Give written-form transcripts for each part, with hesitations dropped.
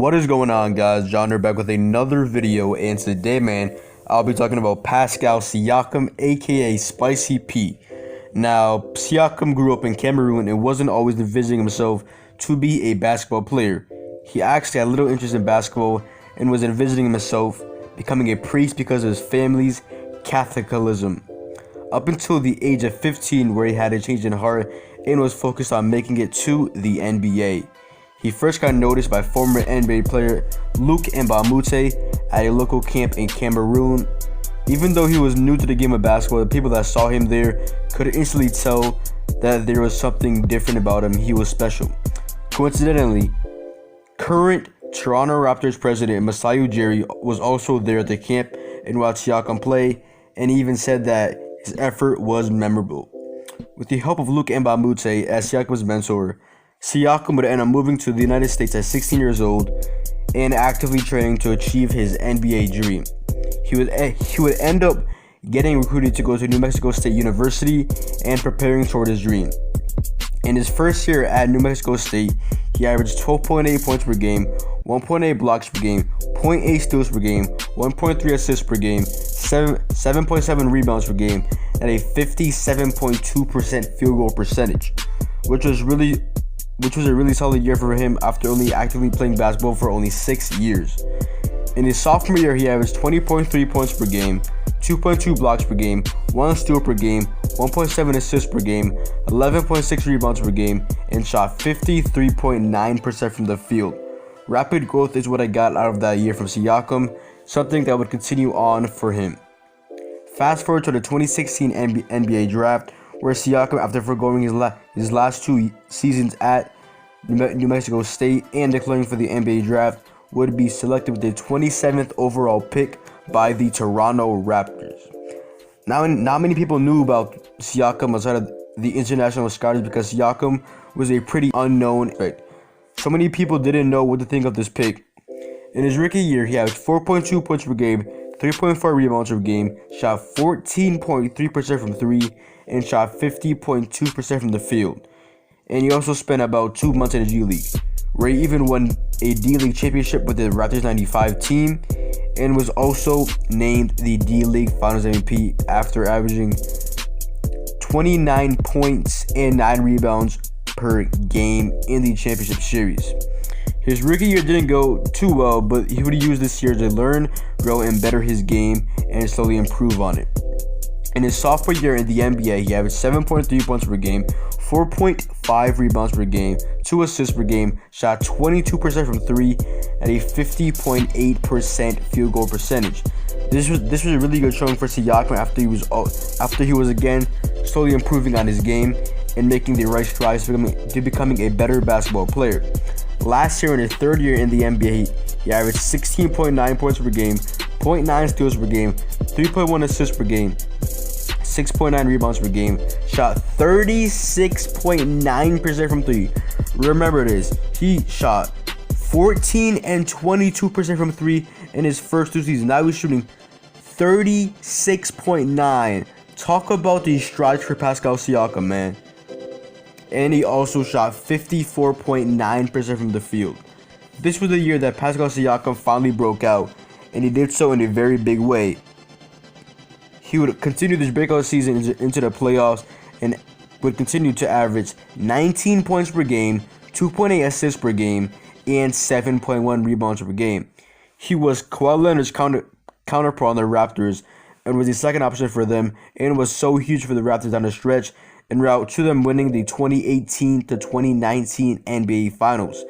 What is going on, guys? John here back with another video, and today, man, I'll be talking about Pascal Siakam, aka Spicy P. Now, Siakam grew up in Cameroon and wasn't always envisioning himself to be a basketball player. He actually had little interest in basketball and was envisioning himself becoming a priest because of his family's Catholicism. Up until the age of 15, where he had a change in heart and was focused on making it to the NBA. He first got noticed by former NBA player Luc Mbamute at a local camp in Cameroon. Even though he was new to the game of basketball, the people that saw him there could instantly tell that there was something different about him. He was special. Coincidentally, current Toronto Raptors president Masai Ujiri was also there at the camp and watched Siakam play, and he even said that his effort was memorable. With the help of Luc Mbamute as Siakam's mentor, Siakam would end up moving to the United States at 16 years old and actively training to achieve his NBA dream. He would end up getting recruited to go to New Mexico State University and preparing toward his dream. In his first year at New Mexico State, he averaged 12.8 points per game, 1.8 blocks per game, 0.8 steals per game, 1.3 assists per game, 7.7 rebounds per game, and a 57.2% field goal percentage, which was a really solid year for him after only actively playing basketball for only 6 years. In his sophomore year, he averaged 20.3 points per game, 2.2 blocks per game, 1 steal per game, 1.7 assists per game, 11.6 rebounds per game, and shot 53.9% from the field. Rapid growth is what I got out of that year from Siakam, something that would continue on for him. Fast forward to the 2016 NBA draft, where Siakam, after foregoing his last 2 seasons at New Mexico State and declaring for the NBA draft, would be selected with the 27th overall pick by the Toronto Raptors. Now, not many people knew about Siakam outside of the international scouts because Siakam was a pretty unknown pick. So many people didn't know what to think of this pick. In his rookie year, he averaged 4.2 points per game, 3.4 rebounds per game, shot 14.3% from 3, and shot 50.2% from the field. And he also spent about 2 months in the G League, where he even won a D-League championship with the Raptors 95 team and was also named the D-League Finals MVP after averaging 29 points and 9 rebounds per game in the championship series. His rookie year didn't go too well, but he would use this year to learn, grow, and better his game and slowly improve on it. In his sophomore year in the NBA, he averaged 7.3 points per game, 4.5 rebounds per game, 2 assists per game, shot 22% from 3, and a 50.8% field goal percentage. This was a really good showing for Siakam after he was again slowly improving on his game and making the right strides to becoming a better basketball player. Last year, in his third year in the NBA, he averaged 16.9 points per game, 0.9 steals per game, 3.1 assists per game, 6.9 rebounds per game, shot 36.9% from 3. Remember this, he shot 14 and 22% from 3 in his first 2 seasons. Now he's shooting 36.9. Talk about these strides for Pascal Siakam, man. And he also shot 54.9% from the field. This was the year that Pascal Siakam finally broke out, and he did so in a very big way. He would continue this breakout season into the playoffs and would continue to average 19 points per game, 2.8 assists per game, and 7.1 rebounds per game. He was Kawhi Leonard's counterpart on the Raptors and was the second option for them, and was so huge for the Raptors down the stretch en route to them winning the 2018 to 2019 NBA Finals.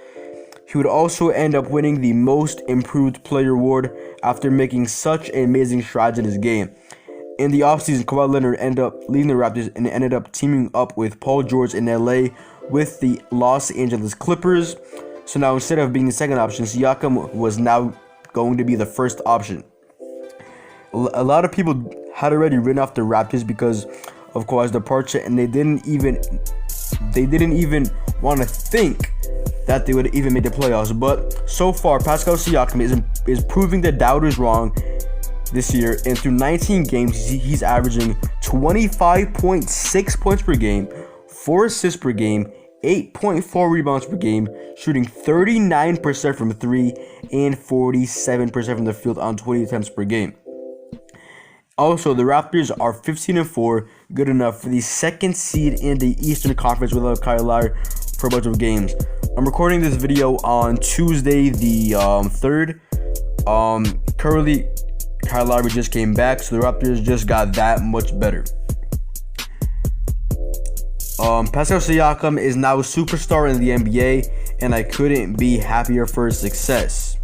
He would also end up winning the Most Improved Player award after making such amazing strides in his game. In the offseason, Kawhi Leonard ended up leaving the Raptors and ended up teaming up with Paul George in LA with the Los Angeles Clippers. So now, instead of being the second option, Siakam was now going to be the first option. A lot of people had already written off the Raptors because of Kawhi's departure, and they didn't even want to think that they would even make the playoffs. But so far, Pascal Siakam is proving the doubters wrong this year, and through 19 games, he's averaging 25.6 points per game, 4 assists per game, 8.4 rebounds per game, shooting 39% from 3 and 47% from the field on 20 attempts per game. Also, the Raptors are 15-4, good enough for the second seed in the Eastern Conference without Kyle Lowry for a bunch of games. I'm recording this video on Tuesday the 3rd. Currently, Kyle Lowry just came back, so the Raptors just got that much better. Pascal Siakam is now a superstar in the NBA, and I couldn't be happier for his success.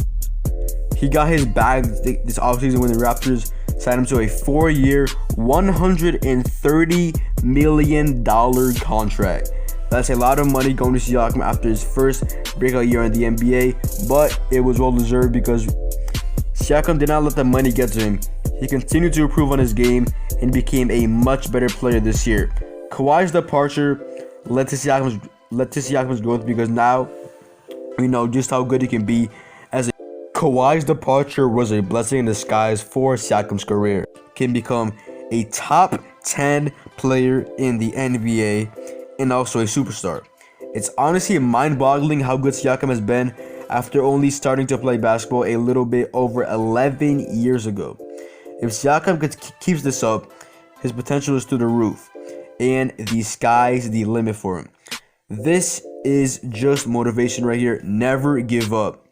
He got his bag this offseason when the Raptors signed him to a 4-year, $130 million contract. That's a lot of money going to Siakam after his first breakout year in the NBA, but it was well deserved because Siakam did not let the money get to him. He continued to improve on his game and became a much better player this year. Kawhi's departure led to Siakam's growth because now we know just how good he can be. Kawhi's departure was a blessing in disguise for Siakam's career. Can become a top 10 player in the NBA and also a superstar. It's honestly mind-boggling how good Siakam has been after only starting to play basketball a little bit over 11 years ago. If Siakam keeps this up, his potential is through the roof, and the sky's the limit for him. This is just motivation right here. Never give up.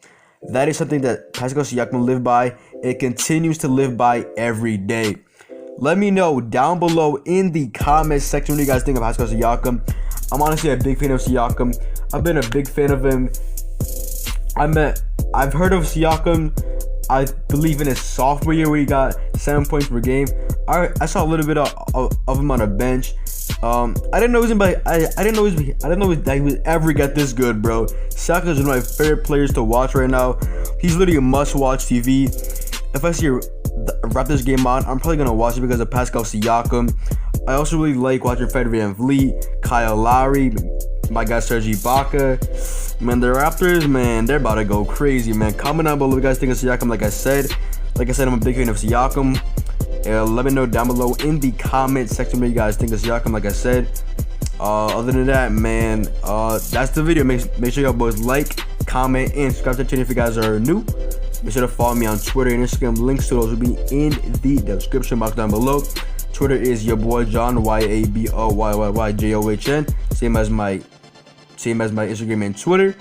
That is something that Pascal Siakam lived by. It continues to live by every day. Let me know down below in the comments section what you guys think of Pascal Siakam. I'm honestly a big fan of Siakam. I've been a big fan of him. I've heard of Siakam, I believe, in his sophomore year where he got 7 points per game. I saw a little bit of him on a bench. I didn't know that he would ever get this good, bro. Siakam is one of my favorite players to watch right now. He's literally a must-watch TV. If I see a Raptors game on, I'm probably gonna watch it because of Pascal Siakam. I also really like watching Fred VanVleet, Kyle Lowry, my guy Serge Ibaka. Man, the Raptors, man, they're about to go crazy, man. Comment down below what you guys think of Siakam. Like I said, I'm a big fan of Siakam. Let me know down below in the comment section what you guys think of Siakam. Like I said, other than that, man, that's the video. Make sure y'all boys like, comment, and subscribe to the channel if you guys are new. Make sure to follow me on Twitter and Instagram. Links to those will be in the description box down below. Twitter is your boy John, YABOYYYJOHN, same as my Instagram and Twitter.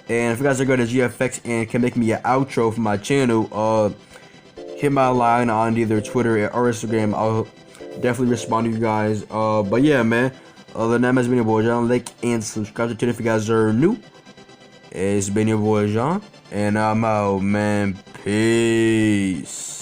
And if you guys are good at GFX and can make me an outro for my channel, hit my line on either Twitter or Instagram. I'll definitely respond to you guys. But yeah, man, other than that, it's been your boy John. Like and subscribe to the channel if you guys are new. It's been your boy John, and I'm out, man. Peace.